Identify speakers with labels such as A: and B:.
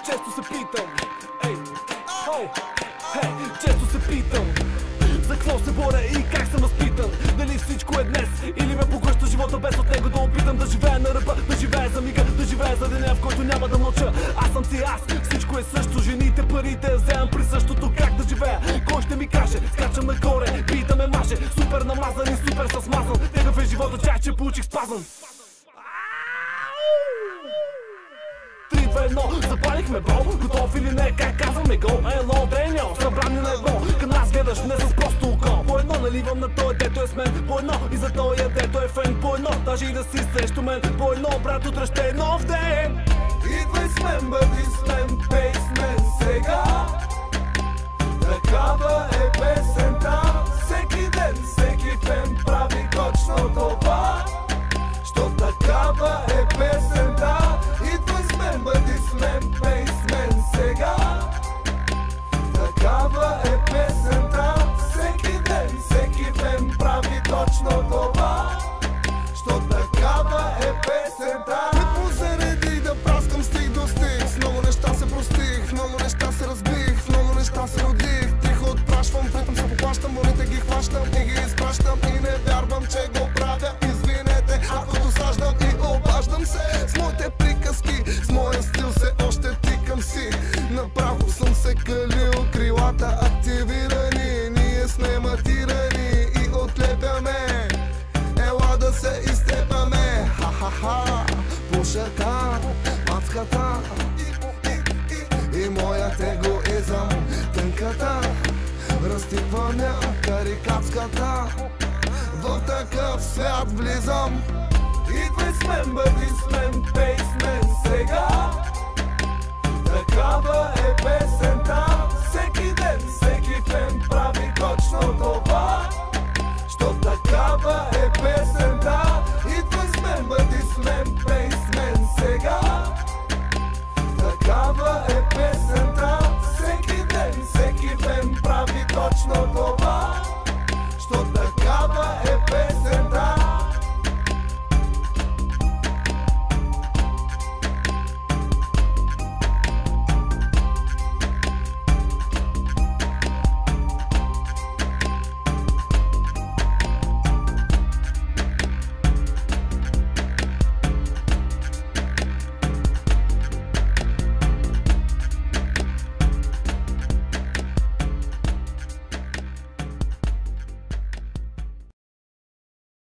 A: Често се питам, често се питам за какво се боря и как съм възпитан. Дали всичко е днес или ме поглъща живота без от него да опитам да живея на ръба, да живея за мига, да живея за деня, в който няма да мълча. Аз съм си аз, всичко е също, жените, парите, вземам при същото. Как да живея? Кой ще ми каже? Скачам нагоре, бита ме маже, супер намазан и супер със смазан. Такъв е живота, чак че получих спазан. 3, 2, 1, запалихме бро. Готов или не, как казваме гол? Ело, Деньо, събрани на едно. Към нас гледаш не с просто око. По едно наливам на той, дето е с мен. По едно и за той дето е фен. По едно, даже и да си срещу мен. По едно, брат, утре ще е нов ден.
B: Идвай с мен, бъди с мен, пей с мен сега. Такава е песента. Всеки ден, всеки фен прави точно това. Що такава е песента. Идвай с мен, бъди с мен, пей с мен сега. Такава е песента. Всеки ден, всеки фен прави точно това. Що такава е песента. Ритмо зареди да праскам стих до стих. С много неща се простих, много неща се разбих, в много неща се родих. Тихо отпрашвам, притъм се поплащам, болите ги хващам и ги изпращам. И не вярвам, че го правя, извинете, ако досаждам и обаждам се. С моите приказки, с моя стил се още тикам си. Направо съм се калил, крилата активирани. Ние сме матирани и отлепяме. Ела да се изтепаме. Ха-ха-ха, пушата, мацката и моят егоизъм. Тънката, разтиквам я карикатската. В такъв свят влизам. Идвай с мен, бъди с мен, пей с мен сега.